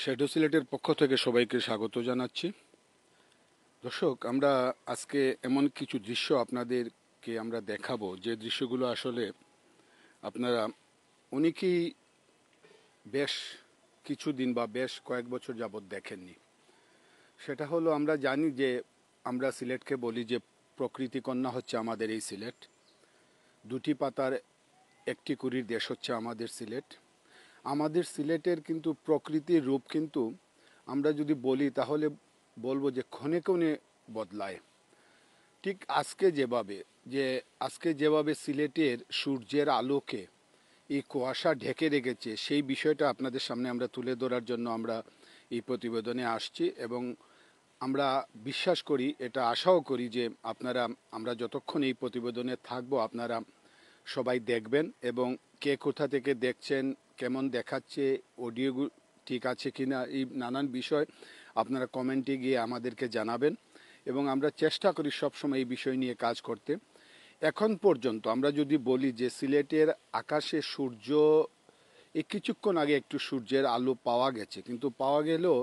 Shadow সিলেটের পক্ষ থেকে সবাইকে স্বাগত জানাচ্ছি। দর্শক, আমরা আজকে এমন কিছু দৃশ্য আপনাদেরকে আমরা দেখাবো, যে দৃশ্যগুলো আসলে আপনারা অনেকেই বেশ কিছুদিন বা বেশ কয়েক বছর যাবৎ দেখেননি। সেটা হলো, আমরা জানি যে আমরা সিলেটকে বলি যে প্রকৃতি কন্যা হচ্ছে আমাদের এই সিলেট। দুটি পাতার একটি কুড়ির দেশ হচ্ছে আমাদের সিলেট। আমাদের সিলেটের কিন্তু প্রকৃতির রূপ কিন্তু আমরা যদি বলি তাহলে বলবো যে ক্ষণে ক্ষণে বদলায়। ঠিক আজকে যেভাবে সিলেটের সূর্যের আলোকে এই কুয়াশা ঢেকে রেখেছে, সেই বিষয়টা আপনাদের সামনে আমরা তুলে ধরার জন্য আমরা এই প্রতিবেদনে আসছি। এবং আমরা বিশ্বাস করি, এটা আশাও করি যে আমরা যতক্ষণ এই প্রতিবেদনে থাকবো আপনারা সবাই দেখবেন, এবং কে কোথা থেকে দেখছেন, কেমন দেখাচ্ছে, অডিও ঠিক আছে কিনা, এই নানান বিষয় আপনারা কমেন্টে গিয়ে আমাদেরকে জানাবেন। এবং আমরা চেষ্টা করি সবসময় এই বিষয় নিয়ে কাজ করতে। এখন পর্যন্ত আমরা যদি বলি যে সিলেটের আকাশে সূর্য, এই কিছুক্ষণ আগে একটু সূর্যের আলো পাওয়া গেছে, কিন্তু পাওয়া গেলেও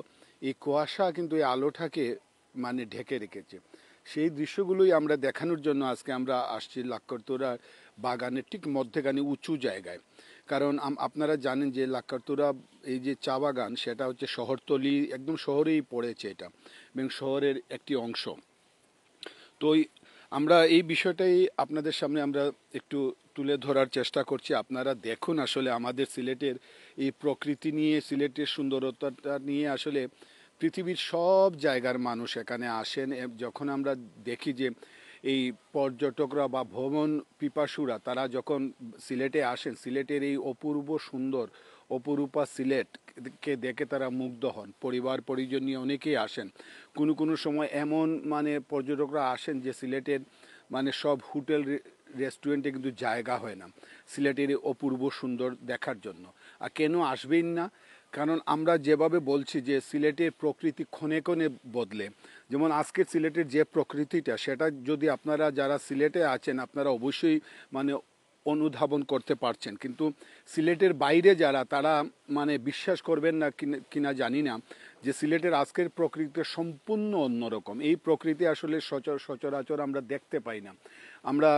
এই কুয়াশা কিন্তু এই আলোটাকে ঢেকে রেখেছে। সেই দৃশ্যগুলোই আমরা দেখানোর জন্য আজকে আমরা আসছি লাক্কড়তোরা বাগানের ঠিক মধ্যেখানে উঁচু জায়গায়। কারণ আপনারা জানেন যে লাক্কড়তোরা এই যে চা বাগান, সেটা হচ্ছে শহরতলি, একদম শহরেই পড়েছে এটা, এবং শহরের একটি অংশ। তো আমরা এই বিষয়টাই আপনাদের সামনে আমরা একটু তুলে ধরার চেষ্টা করছি। আপনারা দেখুন, আসলে আমাদের সিলেটের এই প্রকৃতি নিয়ে, সিলেটের সুন্দরতাটা নিয়ে আসলে পৃথিবীর সব জায়গার মানুষ এখানে আসেন। যখন আমরা দেখি যে এই পর্যটকরা বা ভ্রমণ পিপাসুরা তারা যখন সিলেটে আসেন, সিলেটের এই অপূর্ব সুন্দর অপরূপা সিলেটকে দেখে তারা মুগ্ধ হন। পরিবার পরিজন নিয়ে অনেকেই আসেন। কোনো কোনো সময় এমন পর্যটকরা আসেন যে সিলেটের সব হোটেল রেস্টুরেন্টে কিন্তু জায়গা হয় না সিলেটের এই অপূর্ব সুন্দর দেখার জন্য। আর কেন আসবেন না? কারণ আমরা যেভাবে বলছি যে সিলেটের প্রকৃতি ক্ষণে ক্ষণে বদলে, যেমন আজকের সিলেটের যে প্রকৃতিটা, সেটা যদি আপনারা যারা সিলেটে আছেন আপনারা অবশ্যই মানে অনুধাবন করতে পারছেন। কিন্তু সিলেটের বাইরে যারা, তারা বিশ্বাস করবেন না কিনা জানি না, যে সিলেটের আজকের প্রকৃতি সম্পূর্ণ অন্যরকম। এই প্রকৃতি আসলে সচরাচর আমরা দেখতে পাই না। আমরা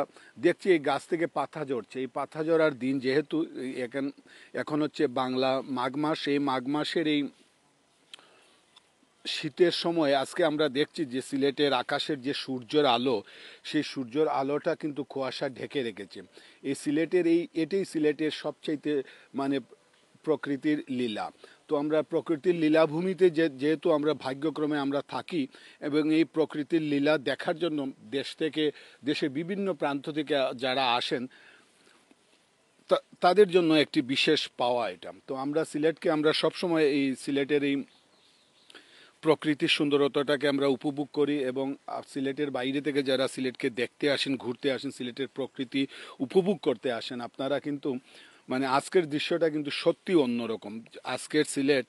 দেখছি এই গাছ থেকে পাতা ঝরছে, এই পাতা ঝরার দিন যেহেতু এখন হচ্ছে বাংলা মাঘ মাস, এই মাঘ মাসের এই শীতের সময় আজকে আমরা দেখছি যে সিলেটের আকাশের যে সূর্যের আলো, সেই সূর্যের আলোটা কিন্তু কুয়াশা ঢেকে রেখেছে। এই সিলেটের এটাই সিলেটের সবচাইতে মানে প্রকৃতির লীলা। তো আমরা প্রকৃতির লীলাভূমিতে যেহেতু আমরা ভাগ্যক্রমে আমরা থাকি, এবং এই প্রকৃতির লীলা দেখার জন্য দেশের বিভিন্ন প্রান্ত থেকে যারা আসেন, তাদের জন্য একটি বিশেষ পাওয়া এটা। তো আমরা সিলেটকে আমরা সবসময় এই সিলেটের এই প্রকৃতির সুন্দরতাটাকে আমরা উপভোগ করি। এবং সিলেটের বাইরে থেকে যারা সিলেটকে দেখতে আসেন, ঘুরতে আসেন, সিলেটের প্রকৃতি উপভোগ করতে আসেন, আপনারা কিন্তু আজকের দৃশ্যটা কিন্তু সত্যি অন্যরকম। আজকের সিলেট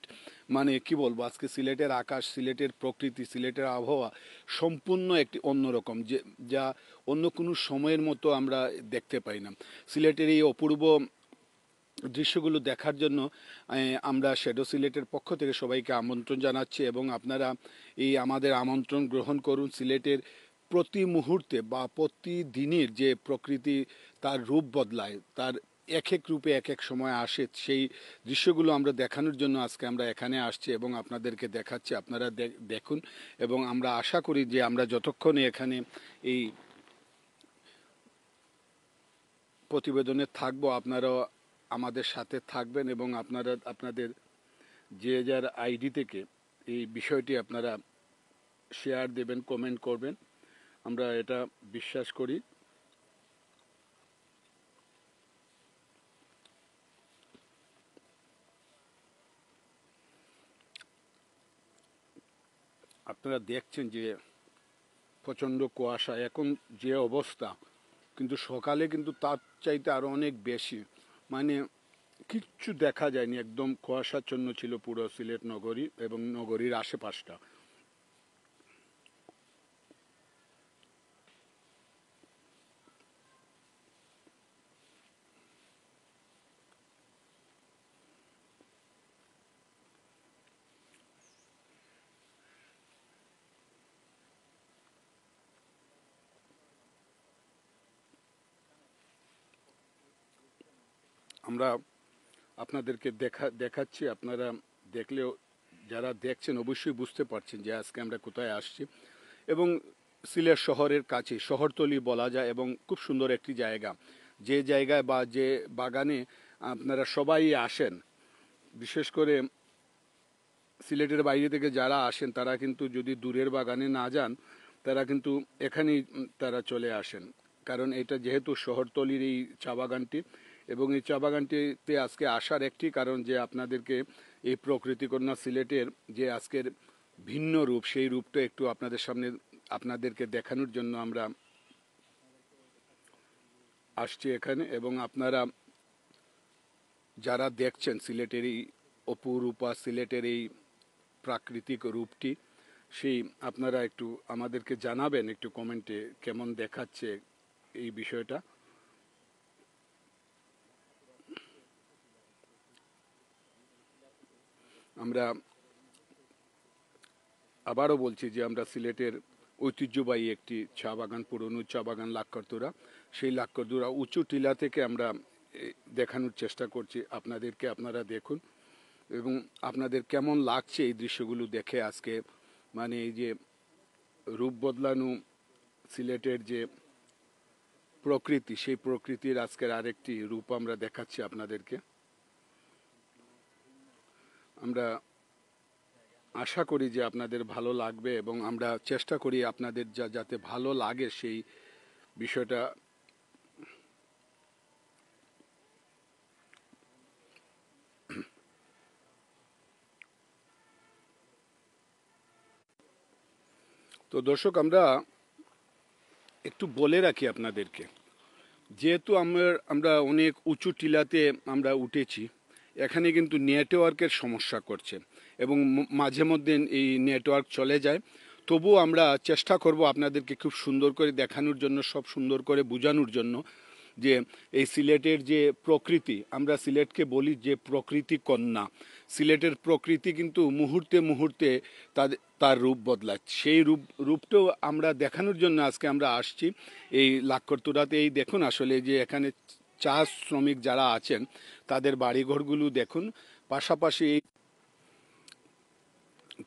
কি বলবো, আজকে সিলেটের আকাশ, সিলেটের প্রকৃতি, সিলেটের আবহাওয়া সম্পূর্ণ একটি অন্যরকম, যা অন্য কোনো সময়ের মতো আমরা দেখতে পাই না। সিলেটের এই অপূর্ব দৃশ্যগুলো দেখার জন্য আমরা শ্যাডো সিলেটের পক্ষ থেকে সবাইকে আমন্ত্রণ জানাচ্ছি। এবং আপনারা এই আমাদের আমন্ত্রণ গ্রহণ করুন। সিলেটের প্রতি মুহূর্তে বা প্রতিদিনের যে প্রকৃতি তার রূপ বদলায়, তার এক এক রূপে এক এক সময় আসে, সেই দৃশ্যগুলো আমরা দেখানোর জন্য আজকে আমরা এখানে আসছি এবং আপনাদেরকে দেখাচ্ছি। আপনারা দেখুন, এবং আমরা আশা করি যে আমরা যতক্ষণে এখানে এই প্রতিবেদনে থাকবো, আপনারাও আমাদের সাথে থাকবেন, এবং আপনাদের যে যার আইডি থেকে এই বিষয়টি আপনারা শেয়ার দেবেন, কমেন্ট করবেন। আমরা এটা বিশ্বাস করি। আপনারা দেখছেন যে প্রচণ্ড কুয়াশা, এখন যে অবস্থা, কিন্তু সকালে কিন্তু তার চাইতে আরও অনেক বেশি, মানে কিচ্ছু দেখা যায়নি, একদম কুয়াশাচ্ছন্ন ছিল পুরো সিলেট নগরী এবং নগরীর আশেপাশটা। আমরা আপনাদেরকে দেখাচ্ছি। আপনারা দেখলেও, যারা দেখছেন অবশ্যই বুঝতে পারছেন যে আজকে আমরা কোথায় আসছি। এবং সিলেট শহরের কাছে, শহরতলি বলা যায়, এবং খুব সুন্দর একটি জায়গা। যে জায়গায় বা যে বাগানে আপনারা সবাই আসেন, বিশেষ করে সিলেটের বাইরে থেকে যারা আসেন তারা কিন্তু যদি দূরের বাগানে না যান, তারা কিন্তু এখানেই তারা চলে আসেন। কারণ এটা যেহেতু শহরতলির এই চা বাগানটি, এবং এই চা বাগানটিতে আজকে আসার একটি কারণ যে আপনাদেরকে এই প্রকৃতিকন্যা সিলেটের যে আজকের ভিন্ন রূপ, সেই রূপটা একটু আপনাদের সামনে আপনাদেরকে দেখানোর জন্য আমরা আসছি এখানে। এবং আপনারা যারা দেখছেন সিলেটের এই অপরূপা, সিলেটের এই প্রাকৃতিক রূপটি, সেই আপনারা একটু আমাদেরকে জানাবেন একটু কমেন্টে কেমন দেখাচ্ছে এই বিষয়টা। আমরা আবারও বলছি যে আমরা সিলেটের ঐতিহ্যবাহী একটি চা বাগান, পুরনো চা বাগান লাক্করদুরা, সেই লাক্করদুরা উঁচু টিলা থেকে আমরা দেখানোর চেষ্টা করছি আপনাদেরকে। আপনারা দেখুন এবং আপনাদের কেমন লাগছে এই দৃশ্যগুলো দেখে আজকে। মানে এই যে রূপ বদলানো সিলেটের যে প্রকৃতি, সেই প্রকৃতির আজকের আরেকটি রূপ আমরা দেখাচ্ছি আপনাদেরকে। আমরা আশা করি যে আপনাদের ভালো লাগবে, এবং আমরা চেষ্টা করি আপনাদের যাতে ভালো লাগে সেই বিষয়টা। তো দর্শক, আমরা একটু বলে রাখি আপনাদেরকে, যেহেতু আমরা অনেক উঁচু টিলাতে আমরা উঠেছি, এখানে কিন্তু নেটওয়ার্কের সমস্যা করছে, এবং মাঝে মধ্যে এই নেটওয়ার্ক চলে যায়। তবুও আমরা চেষ্টা করব আপনাদেরকে খুব সুন্দর করে দেখানোর জন্য, সব সুন্দর করে বোঝানোর জন্য, যে এই সিলেটের যে প্রকৃতি, আমরা সিলেটকে বলি যে প্রকৃতি কন্যা। সিলেটের প্রকৃতি কিন্তু মুহূর্তে মুহূর্তে তার রূপ বদলাচ্ছে। সেই রূপটাও আমরা দেখানোর জন্য আজকে আমরা আসছি এই লাক্করতুরাতে। এই দেখুন আসলে যে এখানে চা শ্রমিক যারা আছেন তাদের বাড়িঘরগুলো দেখুন, পাশাপাশি।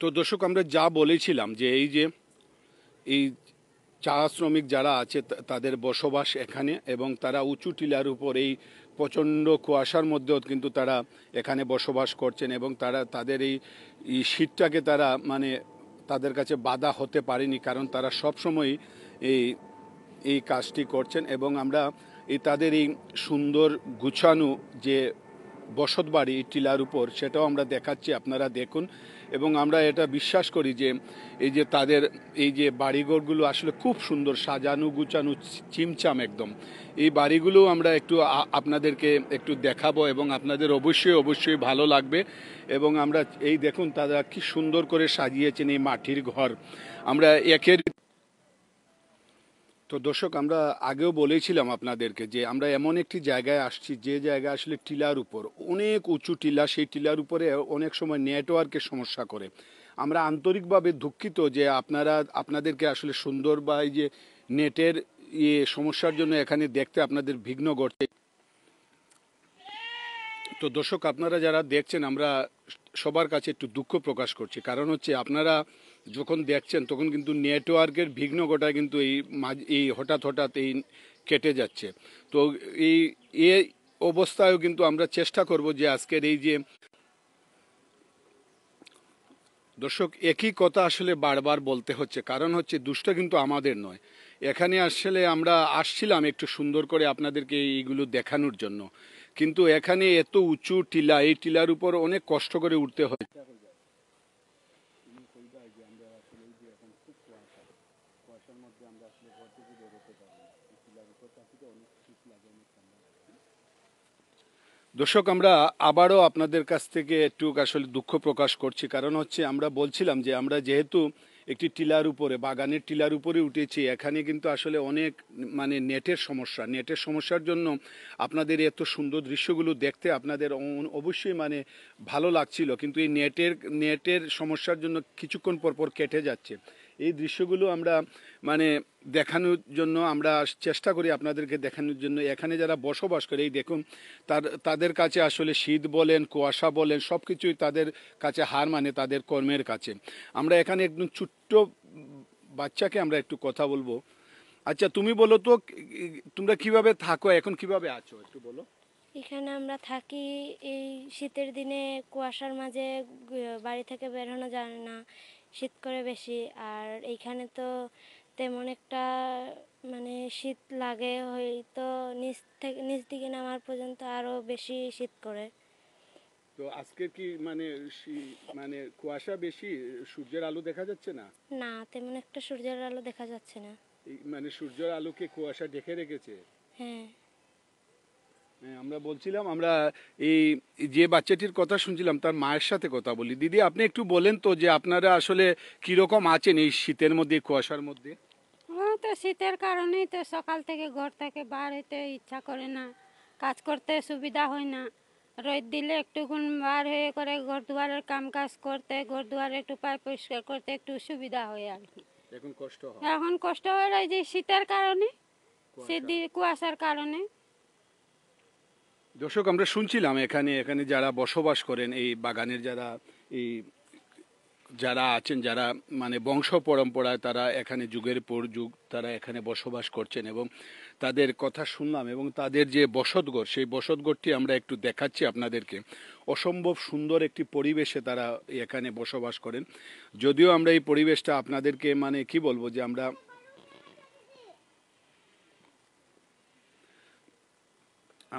তো দর্শক, আমরা যা বলেছিলাম যে এই চা শ্রমিক যারা আছে তাদের বসবাস এখানে, এবং তারা উঁচু টিলার উপর এই প্রচণ্ড কুয়াশার মধ্যেও কিন্তু তারা এখানে বসবাস করছেন, এবং তাদের এই শীতটাকে তারা মানে তাদের কাছে বাধা হতে পারেনি, কারণ তারা সবসময় এই এই কাজটি করছেন। এবং আমরা তাদের এই সুন্দর গুছানো যে বসত বাড়ি টিলার উপর, সেটাও আমরা দেখাচ্ছি, আপনারা দেখুন। এবং আমরা এটা বিশ্বাস করি যে এই যে তাদের এই যে বাড়িঘরগুলো আসলে খুব সুন্দর সাজানো গুছানো, চিমচাম একদম। এই বাড়িগুলো আমরা একটু আপনাদেরকে একটু দেখাবো, এবং আপনাদের অবশ্যই অবশ্যই ভালো লাগবে। এবং আমরা এই দেখুন তারা কি সুন্দর করে সাজিয়েছেন এই মাটির ঘর। আমরা একের তো দর্শক, আমরা আগেও বলেছিলাম আপনাদেরকে যে আমরা এমন একটি জায়গায় আসছি যে জায়গা আসলে টিলার উপর, অনেক উঁচু টিলা, সেই টিলার উপরে অনেক সময় নেটওয়ার্কের সমস্যা করে। আমরা আন্তরিকভাবে দুঃখিত যে আপনাদেরকে আসলে সুন্দর বা এই যে নেটের সমস্যার জন্য এখানে দেখতে আপনাদের বিঘ্ন ঘটছে। তো দর্শক, আপনারা যারা দেখছেন, আমরা সবার কাছে একটু দুঃখ প্রকাশ করছি, কারণ হচ্ছে আপনারা যখন দেখছেন তখন কিন্তু নেটওয়ার্কের বিঘ্ন ঘটায় কিন্তু এই হঠাৎ হঠাৎ এই কেটে যাচ্ছে। তো এই অবস্থায়ও কিন্তু আমরা চেষ্টা করব যে আজকের এই যে দর্শক, একই কথা আসলে বারবার বলতে হচ্ছে, কারণ হচ্ছে দোষটা কিন্তু আমাদের নয়। এখানে আসলে আমরা আসছিলাম একটু সুন্দর করে আপনাদেরকে এইগুলো দেখানোর জন্য, কিন্তু এখানে এত উঁচু টিলা, এই টিলার উপর অনেক কষ্ট করে উঠতে হয়। দর্শক, আমরা আবারও আপনাদের কাছ থেকে একটু আসলে দুঃখ প্রকাশ করছি, কারণ হচ্ছে আমরা বলছিলাম যে আমরা যেহেতু একটি টিলার উপরে, বাগানের টিলার উপরে উঠেছি, এখানে কিন্তু আসলে অনেক মানে নেটের সমস্যার জন্য আপনাদের এত সুন্দর দৃশ্যগুলো দেখতে আপনাদের অবশ্যই মানে ভালো লাগছিল, কিন্তু এই নেটের সমস্যার জন্য কিছুক্ষণ পর পর কেটে যাচ্ছে। এই দৃশ্যগুলো আমরা মানে দেখানোর জন্য আমরা চেষ্টা করি আপনাদেরকে দেখানোর জন্য। এখানে যারা বসবাস করে এই দেখুন তাদের কাছে আসলে শীত বলেন কুয়াশা বলেন সব কিছুই তাদের কাছে হার মানে তাদের কর্মের কাছে। আমরা এখানে একদম ছোট্ট বাচ্চাকে আমরা একটু কথা বলবো। আচ্ছা তুমি বলো তো তোমরা কিভাবে থাকো এখন, কিভাবে আছো একটু বলো। এখানে আমরা থাকি এই শীতের দিনে কুয়াশার মাঝে বাড়ি থেকে বের হনো যায় না, শীত করে বেশি। আর এইখানে তো তেমন একটা মানে শীত লাগে, হয়তো নিচ দিকে নামার পর্যন্ত আরও বেশি শীত করে। তো আজকে কি মানে মানে কুয়াশা বেশি, সূর্যের আলো দেখা যাচ্ছে না? না, তেমন একটা সূর্যের আলো দেখা যাচ্ছে না। মানে সূর্যের আলোকে কুয়াশা ঢেকে রেখেছে। হ্যাঁ। হ্যাঁ, আমরা বলছিলাম আমরা এই যে বাচ্চাটির কথা শুনছিলাম তার মায়ের সাথে কথা বলি। দিদি আপনি একটু বলেন তো যে আপনারা আসলে কিরকম আছেন এই শীতের মধ্যে, কুয়াশার মধ্যে? তো শীতের কারণেই তো সকাল থেকে ঘর থেকে বার হইতে ইচ্ছা করে না, কাজ করতে সুবিধা হয় না। রোদ দিলে একটুক্ষণ বার হয়ে করে ঘর দুয়ারের কাম কাজ করতে, ঘর দুয়ারে একটু পায় পরিষ্কার করতে একটু সুবিধা হয় আর কি। এখন কষ্ট হয় এখন কষ্ট হয়ে যায় যে শীতের কারণে, কুয়াশা। কুয়াশার কারণে। দর্শক আমরা শুনছিলাম এখানে এখানে যারা বসবাস করেন এই বাগানের এই যারা আছেন, যারা মানে বংশ পরম্পরায় তারা এখানে যুগের পর যুগ তারা এখানে বসবাস করছেন এবং তাদের কথা শুনলাম এবং তাদের যে বসতঘর সেই বসতঘরটি আমরা একটু দেখাচ্ছি আপনাদেরকে। অসম্ভব সুন্দর একটি পরিবেশে তারা এখানে বসবাস করেন। যদিও আমরা এই পরিবেশটা আপনাদেরকে মানে কি বলবো যে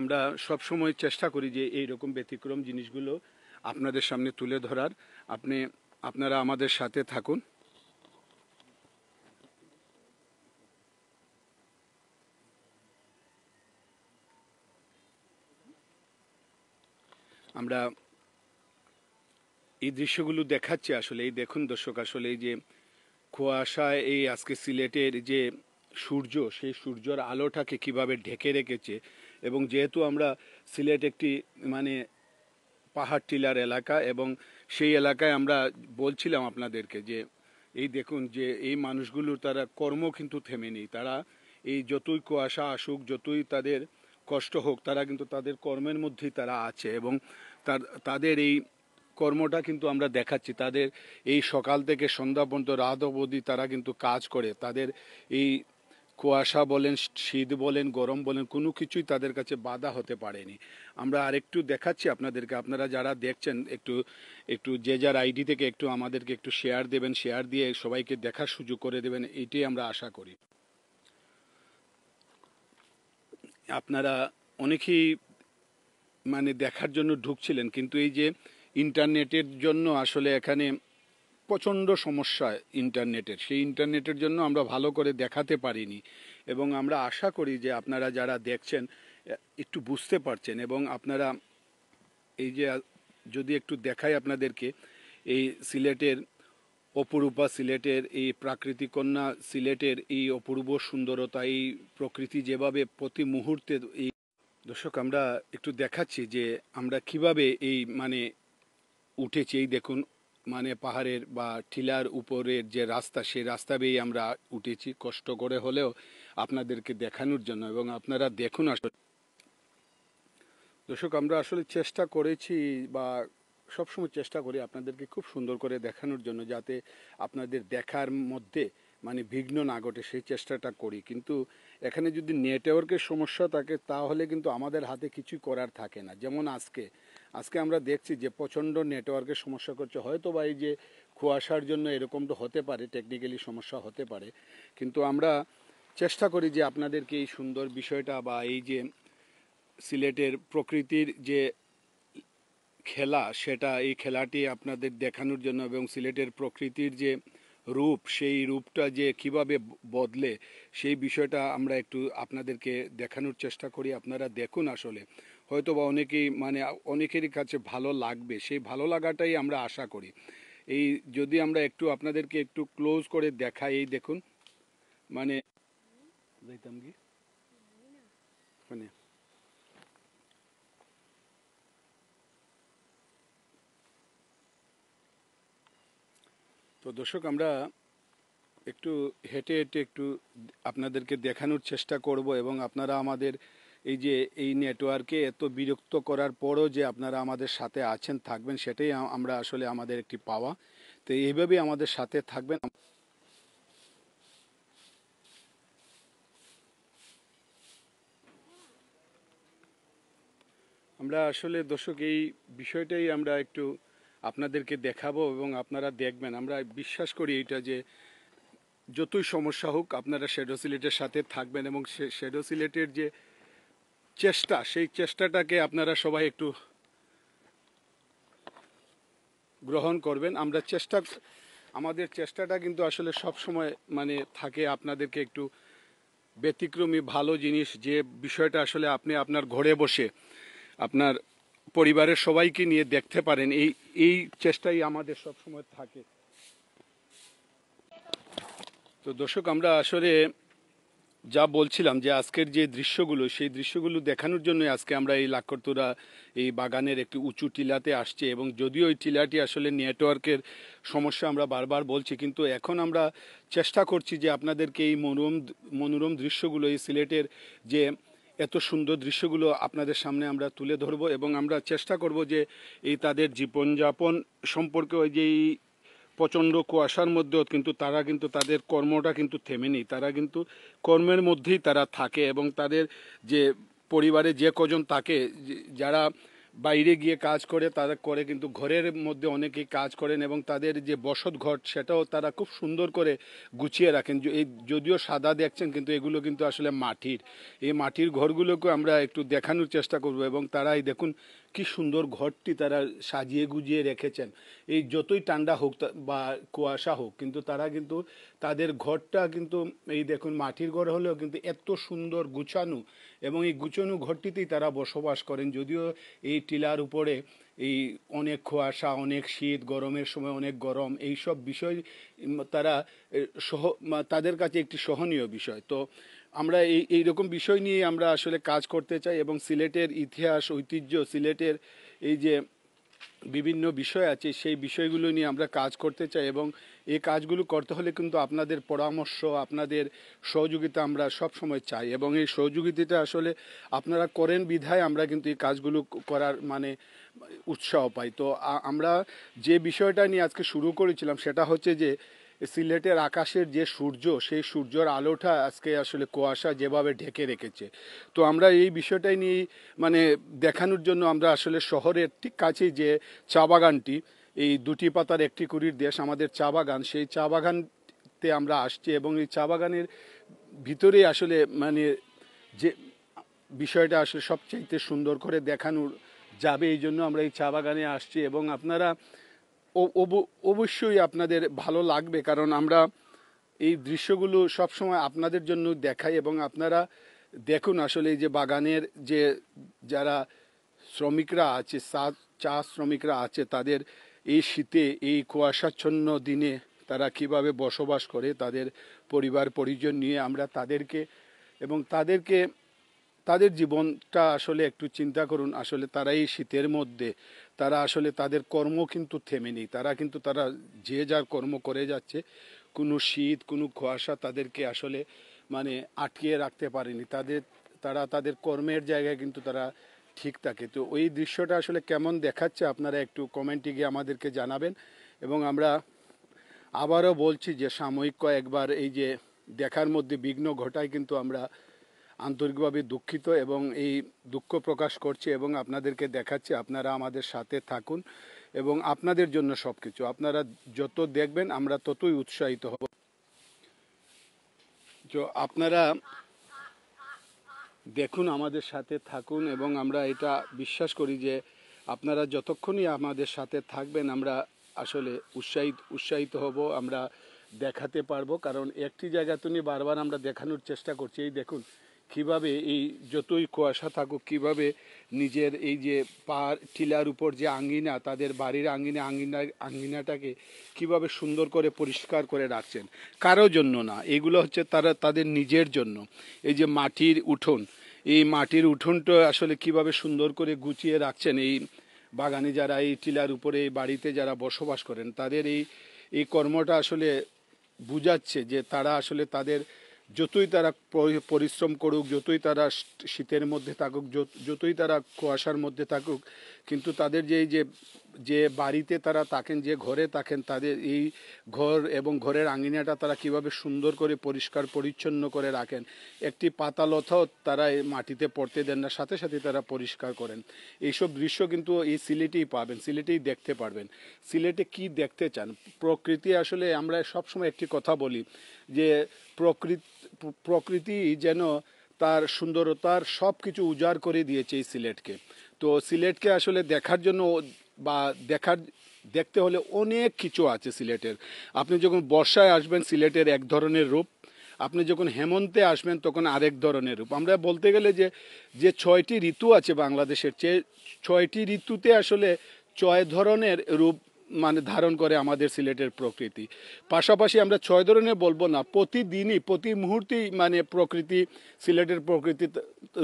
আমরা সব সময় চেষ্টা করি যে এই রকম ব্যতিক্রম জিনিসগুলো আপনাদের সামনে তুলে ধরার। আপনারা আমাদের সাথে থাকুন। আমরা এই দৃশ্যগুলো দেখাচ্ছি আসলে। এই দেখুন দর্শক আসলে এই যে কুয়াশায় এই আজকে সিলেটের যে সূর্য সেই সূর্যের আলোটাকে কিভাবে ঢেকে রেখেছে। এবং যেহেতু আমরা সিলেট একটি মানে পাহাড় টিলার এলাকা এবং সেই এলাকায় আমরা বলছিলাম আপনাদেরকে যে এই দেখুন যে এই মানুষগুলোর তারা কর্ম কিন্তু থেমে নেই। তারা এই যতই কুয়াশা আসুক যতই তাদের কষ্ট হোক তারা কিন্তু তাদের কর্মের মধ্যেই তারা আছে এবং তাদের এই কর্মটা কিন্তু আমরা দেখাচ্ছি। তাদের এই সকাল থেকে সন্ধ্যা পর্যন্ত রাত অবধি তারা কিন্তু কাজ করে। তাদের এই কুয়াশা বলেন শীত বলেন গরম বলেন কোনো কিছুই তাদের কাছে বাধা হতে পারেনি। আমরা আরেকটু দেখাচ্ছি আপনাদেরকে। আপনারা যারা দেখছেন একটু একটু যে যার আইডি থেকে একটু আমাদেরকে একটু শেয়ার দেবেন, শেয়ার দিয়ে সবাইকে দেখার সুযোগ করে দেবেন, এটাই আমরা আশা করি। আপনারা অনেকেই মানে দেখার জন্য ঢুকছিলেন কিন্তু এই যে ইন্টারনেটের জন্য আসলে এখানে প্রচণ্ড সমস্যা ইন্টারনেটের, সেই ইন্টারনেটের জন্য আমরা ভালো করে দেখাতে পারিনি এবং আমরা আশা করি যে আপনারা যারা দেখছেন একটু বুঝতে পারছেন এবং আপনারা এই যে যদি একটু দেখাই আপনাদেরকে এই সিলেটের অপরূপা, সিলেটের এই প্রাকৃতিক কন্যা, সিলেটের এই অপূর্ব সুন্দরতা, এই প্রকৃতি যেভাবে প্রতি মুহূর্তে এই দর্শক আমরা একটু দেখাচ্ছি যে আমরা কিভাবে এই মানে উঠেছি। এই দেখুন মানে পাহাড়ের বা টিলার উপরের যে রাস্তা সেই রাস্তা বেয়ে আমরা উঠেছি কষ্ট করে হলেও আপনাদেরকে দেখানোর জন্য এবং আপনারা দেখুন আসলে। দর্শক আমরা আসলে চেষ্টা করেছি বা সবসময় চেষ্টা করি আপনাদেরকে খুব সুন্দর করে দেখানোর জন্য যাতে আপনাদের দেখার মধ্যে মানে বিঘ্ন না ঘটে, সেই চেষ্টাটা করি। কিন্তু এখানে যদি নেটওয়ার্কের সমস্যা থাকে তাহলে কিন্তু আমাদের হাতে কিছুই করার থাকে না। যেমন আজকে আজকে আমরা দেখছি যে প্রচণ্ড নেটওয়ার্কের সমস্যা করছে। হয়তো বা এই যে কুয়াশার জন্য এরকম তো হতে পারে, টেকনিক্যালি সমস্যা হতে পারে, কিন্তু আমরা চেষ্টা করি যে আপনাদেরকে এই সুন্দর বিষয়টা বা এই যে সিলেটের প্রকৃতির যে খেলা সেটা এই খেলাটি আপনাদের দেখানোর জন্য এবং সিলেটের প্রকৃতির যে রূপ সেই রূপটা যে কিভাবে বদলে সেই বিষয়টা আমরা একটু আপনাদেরকে দেখানোর চেষ্টা করি। আপনারা দেখুন আসলে হয়তো বা অনেকেই মানে অনেকেরই কাছে ভালো লাগবে, সেই ভালো লাগাটাই আমরা আশা করি। এই যদি আমরা একটু আপনাদেরকে একটু ক্লোজ করে দেখাই, এই দেখুন মানে যাইতাম কি মানে তো দর্শক আমরা একটু হেঁটে হেঁটে একটু আপনাদেরকে দেখানোর চেষ্টা করব, এবং আপনারা আমাদের এই যে এই নেটওয়ার্কে এত বিরক্ত করার পরও যে আপনারা আমাদের সাথে আছেন, থাকবেন, সেটাই আমরা আসলে আমাদের একটি পাওয়া। তো এইভাবেই আমাদের সাথে থাকবেন। আমরা আসলে দর্শক এই বিষয়টাই আমরা একটু আপনাদেরকে দেখাবো এবং আপনারা দেখবেন। আমরা বিশ্বাস করি এটা যে যতই সমস্যা হোক আপনারা শ্যাডো সিলেটের সাথে থাকবেন, এবং শ্যাডো সিলেটের যে চেষ্টা, সেই চেষ্টাটাকে আপনারা সবাই একটু গ্রহণ করবেন। আমাদের চেষ্টাটা কিন্তু আসলে সব সময় মানে থাকে আপনাদেরকে একটু ব্যতিক্রমী ভালো জিনিস, যে বিষয়টা আসলে আপনি আপনার ঘরে বসে আপনার পরিবারের সবাইকে নিয়ে দেখতে পারেন, এই চেষ্টাই আমাদের সব সময় থাকে। তো দর্শক, আমরা আসলে যা বলছিলাম যে আজকের যে দৃশ্যগুলো, সেই দৃশ্যগুলো দেখানোর জন্য আজকে আমরা এই লাক্ষরতুরা এই বাগানের একটি উঁচু টিলাতে আসছে, এবং যদিও এই টিলাটি আসলে নেটওয়ার্কের সমস্যা আমরা বারবার বলছি, কিন্তু এখন আমরা চেষ্টা করছি যে আপনাদেরকে এই মনোরম দৃশ্যগুলো, এই সিলেটের যে এত সুন্দর দৃশ্যগুলো আপনাদের সামনে আমরা তুলে ধরবো, এবং আমরা চেষ্টা করব যে এই তাদের জীবনযাপন সম্পর্কে, ওই যে এই প্রচণ্ড কুয়াশার মধ্যেও কিন্তু তারা কিন্তু তাদের কর্মটা কিন্তু থেমে নেই, তারা কিন্তু কর্মের মধ্যেই তারা থাকে, এবং তাদের যে পরিবারে যে কজন থাকে, যারা বাইরে গিয়ে কাজ করে, তারা করে কিন্তু ঘরের মধ্যে অনেকেই কাজ করেন, এবং তাদের যে বসত ঘর সেটাও তারা খুব সুন্দর করে গুছিয়ে রাখেন। এই যদিও সাদা দেখছেন, কিন্তু এগুলো কিন্তু আসলে মাটির। এই মাটির ঘরগুলোকে আমরা একটু দেখানোর চেষ্টা করব, এবং তারাই দেখুন কি সুন্দর ঘরটি তারা সাজিয়ে গুজিয়ে রেখেছেন। এই যতই ঠান্ডা হোক বা কুয়াশা হোক, কিন্তু তারা কিন্তু তাদের ঘরটা কিন্তু এই দেখুন মাটির ঘর হলেও কিন্তু এত সুন্দর গুছানো, এবং এই গুছানো ঘরটিতেই তারা বসবাস করেন। যদিও এই টিলার উপরে এই অনেক কুয়াশা, অনেক শীত, গরমের সময় অনেক গরম, এই সব বিষয় তারা তাদের কাছে একটি সহনীয় বিষয়। তো আমরা এইরকম বিষয় নিয়ে আমরা আসলে কাজ করতে চাই, এবং সিলেটের ইতিহাস, ঐতিহ্য, সিলেটের এই যে বিভিন্ন বিষয় আছে, সেই বিষয়গুলো নিয়ে আমরা কাজ করতে চাই, এবং এই কাজগুলো করতে হলে কিন্তু আপনাদের পরামর্শ, আপনাদের সহযোগিতা আমরা সব সময় চাই, এবং এই সহযোগিতাটা আসলে আপনারা করেন বিধায় আমরা কিন্তু এই কাজগুলো করার মানে উৎসাহ পাই। তো আমরা যে বিষয়টা নিয়ে আজকে শুরু করেছিলাম সেটা হচ্ছে যে সিলেটের আকাশের যে সূর্য, সেই সূর্যের আলোটা আজকে আসলে কুয়াশা যেভাবে ঢেকে রেখেছে। তো আমরা এই বিষয়টাই নিয়ে মানে দেখানোর জন্য আমরা আসলে শহরের ঠিক কাছেই যে চা বাগানটি, এই দুটি পাতার একটি কুড়ির দেশ আমাদের চা বাগান, সেই চা বাগানতে আমরা আসছি, এবং এই চা বাগানের ভিতরেই আসলে মানে যে বিষয়টা আসলে সবচাইতে সুন্দর করে দেখানো যাবে, এই জন্য আমরা এই চা বাগানে আসছি, এবং আপনারা অবশ্যই আপনাদের ভালো লাগবে, কারণ আমরা এই দৃশ্যগুলো সবসময় আপনাদের জন্য দেখাই, এবং আপনারা দেখুন আসলে এই যে বাগানের যে যারা শ্রমিকরা আছে, চা শ্রমিকরা আছে, তাদের এই শীতে, এই কুয়াশাচ্ছন্ন দিনে তারা কিভাবে বসবাস করে তাদের পরিবার পরিজন নিয়ে, আমরা তাদেরকে এবং তাদের জীবনটা আসলে একটু চিন্তা করুন। আসলে তারা এই শীতের মধ্যে তারা আসলে তাদের কর্ম কিন্তু থেমে নেই, তারা যে যার কর্ম করে যাচ্ছে। কোনো শীত, কোনো কুয়াশা তাদেরকে আসলে মানে আটকিয়ে রাখতে পারেনি, তারা তাদের কর্মের জায়গায় কিন্তু তারা ঠিক থাকে। তো ওই দৃশ্যটা আসলে কেমন দেখাচ্ছে আপনারা একটু কমেন্টে গিয়ে আমাদেরকে জানাবেন, এবং আমরা আবারও বলছি যে সাময়িক কয়েকবার এই যে দেখার মধ্যে বিঘ্ন ঘটায় কিন্তু আমরা আন্তরিকভাবে দুঃখিত, এবং এই দুঃখ প্রকাশ করছি, এবং আপনাদেরকে দেখাচ্ছি আপনারা আমাদের সাথে থাকুন, এবং আপনাদের জন্য সব কিছু আপনারা যত দেখবেন আমরা ততই উৎসাহিত হব। তো আপনারা দেখুন, আমাদের সাথে থাকুন, এবং আমরা এটা বিশ্বাস করি যে আপনারা যতক্ষণই আমাদের সাথে থাকবেন আমরা আসলে উৎসাহিত হব, আমরা দেখাতে পারবো। কারণ একটি জায়গা তো নিয়ে বারবার আমরা দেখানোর চেষ্টা করছি। এই দেখুন কিভাবে এই যতই কুয়াশা থাকুক, কিভাবে নিজের এই যে টিলার উপর যে আঙ্গিনা, তাদের বাড়ির আঙ্গিনাটাকে কিভাবে সুন্দর করে পরিষ্কার করে রাখছেন, কারো জন্য না, এগুলো হচ্ছে তাদের নিজের জন্য। এই যে মাটির উঠোন, এই মাটির উঠোনটা আসলে কিভাবে সুন্দর করে গুছিয়ে রাখছেন এই বাগানে যারা এই টিলার উপরে এই বাড়িতে যারা বসবাস করেন, তাদের এই কর্মটা আসলে বুঝাচ্ছে যে তারা আসলে তাদের যতই তারা পরিশ্রম করুক, যতই তারা শীতের মধ্যে থাকুক, যতই তারা কুয়াশার মধ্যে থাকুক, কিন্তু তাদের যে এই যে যে বাড়িতে তারা থাকেন, যে ঘরে থাকেন, তাদের এই ঘর এবং ঘরের আঙিনাটা তারা কিভাবে সুন্দর করে পরিষ্কার পরিচ্ছন্ন করে রাখেন। একটি পাতালতাও তারা এই মাটিতে পড়তে দেন না, সাথে সাথে তারা পরিষ্কার করেন। এইসব দৃশ্য কিন্তু এই সিলেটেই পাবেন, সিলেটেই দেখতে পারবেন। সিলেটে কি দেখতে চান? প্রকৃতি আসলে আমরা সবসময় একটি কথা বলি যে প্রকৃতি যেন তার সুন্দরতার সব কিছু উজাড় করে দিয়েছে এই সিলেটকে। তো সিলেটকে আসলে দেখার জন্য বা দেখতে হলে অনেক কিছু আছে সিলেটের। আপনি যখন বর্ষায় আসবেন সিলেটের এক ধরনের রূপ, আপনি যখন হেমন্তে আসবেন তখন আরেক ধরনের রূপ। আমরা বলতে গেলে যে যে 6টি ঋতু আছে বাংলাদেশের, 6টি ঋতুতে আসলে 6 ধরনের রূপ মানে ধারণ করে আমাদের সিলেটের প্রকৃতি। পাশাপাশি আমরা 6 ধরনের বলবো না, প্রতিদিনই প্রতি মুহূর্তেই মানে প্রকৃতি, সিলেটের প্রকৃতি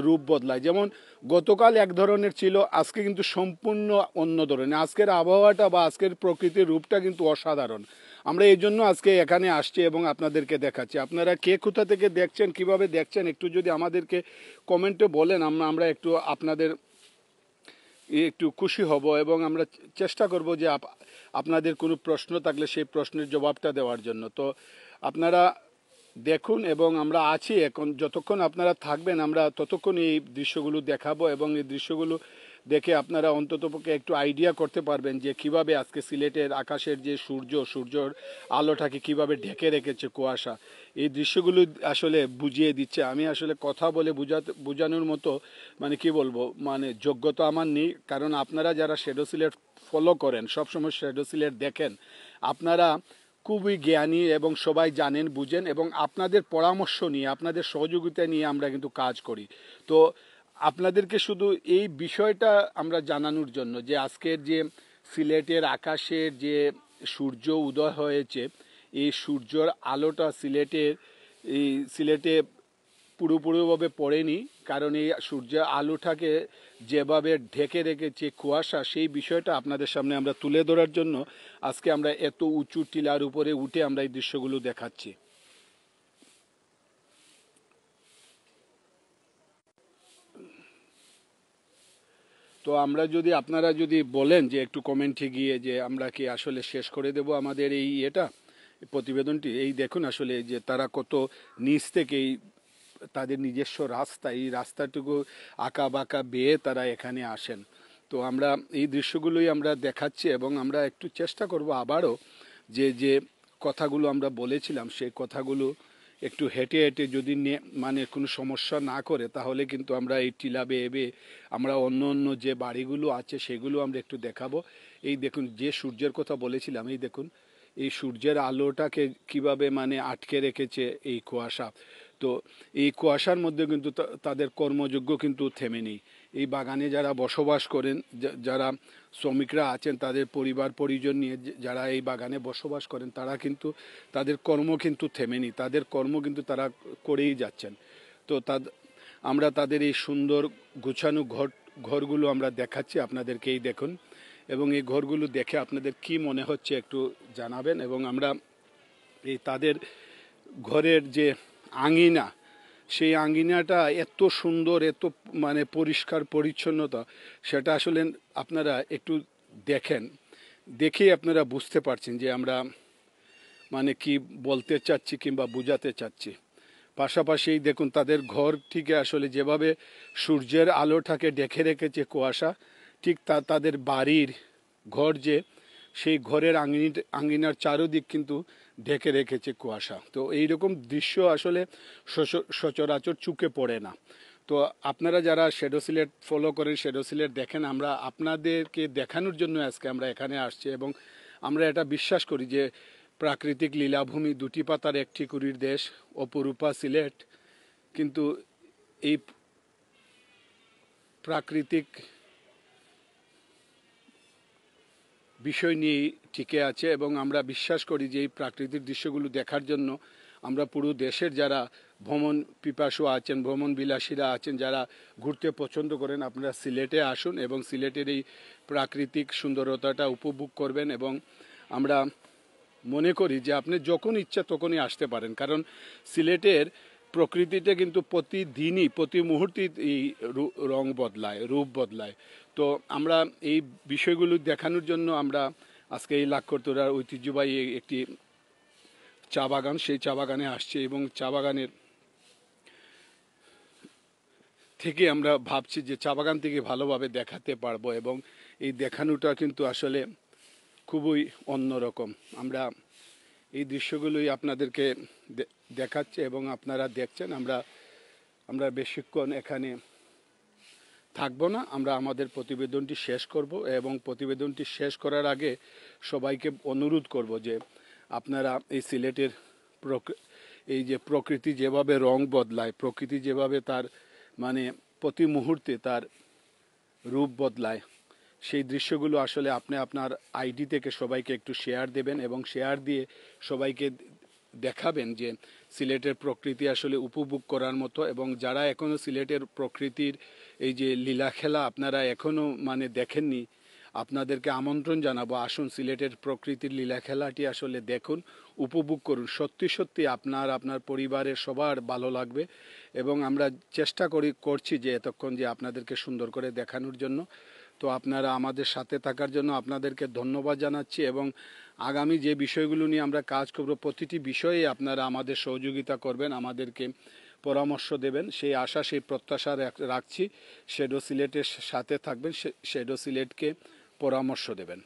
রূপ বদলায়। যেমন গতকাল এক ধরনের ছিল, আজকে কিন্তু সম্পূর্ণ অন্য ধরনের। আজকের আবহাওয়াটা বা আজকের প্রকৃতির রূপটা কিন্তু অসাধারণ। আমরা এই জন্য আজকে এখানে আসছি এবং আপনাদেরকে দেখাচ্ছি। আপনারা কে কোথা থেকে দেখছেন, কিভাবে দেখছেন, একটু যদি আমাদেরকে কমেন্টে বলেন, আমরা একটু আপনাদের একটু খুশি হব এবং আমরা চেষ্টা করব যে আপনাদের কোনো প্রশ্ন থাকলে সেই প্রশ্নের জবাবটা দেওয়ার জন্য। তো আপনারা দেখুন এবং আমরা আছি এখন, যতক্ষণ আপনারা থাকবেন আমরা ততক্ষণ এই দৃশ্যগুলো দেখাবো এবং এই দৃশ্যগুলো দেখে আপনারা অন্ততপক্ষে একটু আইডিয়া করতে পারবেন যে কিভাবে আজকে সিলেটের আকাশের যে সূর্যর আলোটাকে কিভাবে ঢেকে রেখেছে কুয়াশা। এই দৃশ্যগুলো আসলে বুঝিয়ে দিচ্ছে। আমি আসলে কথা বলে বোঝানোর মতো মানে কি বলবো, মানে যোগ্যতা আমার নেই। কারণ আপনারা যারা শ্যাডো সিলেট ফলো করেন, সবসময় শ্যাডো সিলেট দেখেন, আপনারা খুবই জ্ঞানী এবং সবাই জানেন, বুঝেন এবং আপনাদের পরামর্শ নিয়ে, আপনাদের সহযোগিতা নিয়ে আমরা কিন্তু কাজ করি। তো আপনাদেরকে শুধু এই বিষয়টা আমরা জানানোর জন্য যে আজকের যে সিলেটের আকাশের যে সূর্য উদয় হয়েছে, এই সূর্যর আলোটা সিলেটে পুরোপুরিভাবে পড়েনি। কারণ এই সূর্যের আলোটাকে যেভাবে ঢেকে রেখেছে কুয়াশা, সেই বিষয়টা আপনাদের সামনে আমরা তুলে ধরার জন্য আজকে আমরা এত উঁচু টিলার উপরে উঠে আমরা এই দৃশ্যগুলো দেখাচ্ছি। তো আপনারা যদি বলেন যে একটু কমেন্টে গিয়ে যে আমরা কি আসলে শেষ করে দেব আমাদের এই প্রতিবেদনটি। এই দেখুন আসলে যে তারা কত নিচ থেকে তাদের নিজস্ব রাস্তা, এই রাস্তাটুকু আঁকা বাঁকা বেয়ে তারা এখানে আসেন। তো আমরা এই দৃশ্যগুলোই আমরা দেখাচ্ছি এবং আমরা একটু চেষ্টা করব আবারও যে যে কথাগুলো আমরা বলেছিলাম সেই কথাগুলো একটু হেঁটে হেঁটে যদি মানে কোনো সমস্যা না করে, তাহলে কিন্তু আমরা এই টিলা বেয়ে বেয়ে আমরা অন্য অন্য যে বাড়িগুলো আছে সেগুলো আমরা একটু দেখাবো। এই দেখুন যে সূর্যের কথা বলেছিলাম, এই দেখুন এই সূর্যের আলোটাকে কিভাবে মানে আটকে রেখেছে এই কুয়াশা। তো এই কুয়াশার মধ্যে কিন্তু তাদের কর্মযোগ্য কিন্তু থেমে নেই। এই বাগানে যারা বসবাস করেন, যারা শ্রমিকরা আছেন, তাদের পরিবার পরিজন নিয়ে যারা এই বাগানে বসবাস করেন, তারা কিন্তু তাদের কর্ম কিন্তু থেমে নেই, তাদের কর্ম কিন্তু তারা করেই যাচ্ছেন। তো আমরা তাদের এই সুন্দর গুছানো ঘরগুলো আমরা দেখাচ্ছি আপনাদেরকে, এই দেখুন। এবং এই ঘরগুলো দেখে আপনাদের কি মনে হচ্ছে একটু জানাবেন। এবং আমরা এই তাদের ঘরের যে আঙিনা, সেই আঙিনাটা এত সুন্দর, এত মানে পরিষ্কার পরিচ্ছন্নতা, সেটা আসলে আপনারা একটু দেখেন, দেখেই আপনারা বুঝতে পারছেন যে আমরা মানে কি বলতে চাচ্ছি কিংবা বোঝাতে চাচ্ছি। পাশাপাশি দেখুন তাদের ঘর থেকে আসলে যেভাবে সূর্যের আলোটাকে ঢেকে রেখেছে কুয়াশা, ঠিক তাদের বাড়ির ঘর যে, সেই ঘরের আঙিনার চারদিক কিন্তু ঢেকে রেখেছে কুয়াশা। তো এইরকম দৃশ্য আসলে সচরাচর চোখে পড়ে না। তো আপনারা যারা শ্যাডো সিলেট ফলো করেন, শ্যাডো সিলেট দেখেন, আমরা আপনাদেরকে দেখানোর জন্য আজকে আমরা এখানে আসছি। এবং আমরা এটা বিশ্বাস করি যে প্রাকৃতিক লীলাভূমি, দুটি পাতার একটি কুড়ির দেশ, অপরূপা সিলেট কিন্তু এই প্রাকৃতিক বিষয় নিয়েই টিকে আছে। এবং আমরা বিশ্বাস করি যে এই প্রাকৃতিক দৃশ্যগুলো দেখার জন্য আমরা পুরো দেশের যারা ভ্রমণ পিপাসু আছেন, ভ্রমণ বিলাসীরা আছেন, যারা ঘুরতে পছন্দ করেন, আপনারা সিলেটে আসুন এবং সিলেটের এই প্রাকৃতিক সুন্দরতাটা উপভোগ করবেন। এবং আমরা মনে করি যে আপনি যখন ইচ্ছা তখনই আসতে পারেন, কারণ সিলেটের প্রকৃতিটা কিন্তু প্রতিদিনই প্রতি মুহূর্তে এই রং বদলায়, রূপ বদলায়। তো আমরা এই বিষয়গুলো দেখানোর জন্য আমরা আজকে এই লাক্ষরতোড়ার ঐতিহ্যবাহী একটি চা বাগান, সেই চা বাগানে আসছি এবং চা বাগানের থেকে আমরা ভাবছি যে চা বাগান থেকে ভালোভাবে দেখাতে পারবো, এবং এই দেখানোটা কিন্তু আসলে খুবই অন্যরকম। আমরা এই দৃশ্যগুলোই আপনাদেরকে দেখাচ্ছি এবং আপনারা দেখছেন। আমরা বেশিক্ষণ এখানে থাকবো না, আমরা আমাদের প্রতিবেদনটি শেষ করব এবং প্রতিবেদনটি শেষ করার আগে সবাইকে অনুরোধ করব যে আপনারা এই সিলেটের এই যে প্রকৃতি যেভাবে রং বদলায়, প্রকৃতি যেভাবে তার মানে প্রতি মুহূর্তে তার রূপ বদলায়, সেই দৃশ্যগুলো আসলে আপনি আপনার আইডি থেকে সবাইকে একটু শেয়ার দেবেন এবং শেয়ার দিয়ে সবাইকে দেখাবেন যে সিলেটের প্রকৃতি আসলে উপভোগ করার মতো। এবং যারা এখনও সিলেটের প্রকৃতির এই যে লীলা খেলা আপনারা এখনও মানে দেখেননি, আপনাদেরকে আমন্ত্রণ জানাবো, আসুন সিলেটের প্রকৃতির লীলা খেলাটি আসলে দেখুন, উপভোগ করুন। সত্যি সত্যি আপনার পরিবারের সবার ভালো লাগবে এবং আমরা চেষ্টা করছি যে এতক্ষণ যে আপনাদেরকে সুন্দর করে দেখানোর জন্য। তো আপনারা আমাদের সাথে থাকার জন্য আপনাদেরকে ধন্যবাদ জানাচ্ছি এবং আগামী যে বিষয়গুলো নিয়ে আমরা কাজ করব প্রতিটি বিষয়ে আপনারা আমাদের সহযোগিতা করবেন, আমাদেরকে পরামর্শ দেবেন, সেই আশা সেই প্রত্যাশা রাখছি। শ্যাডো সিলেটের সাথে থাকবেন, শ্যাডো সিলেটকে পরামর্শ দেবেন।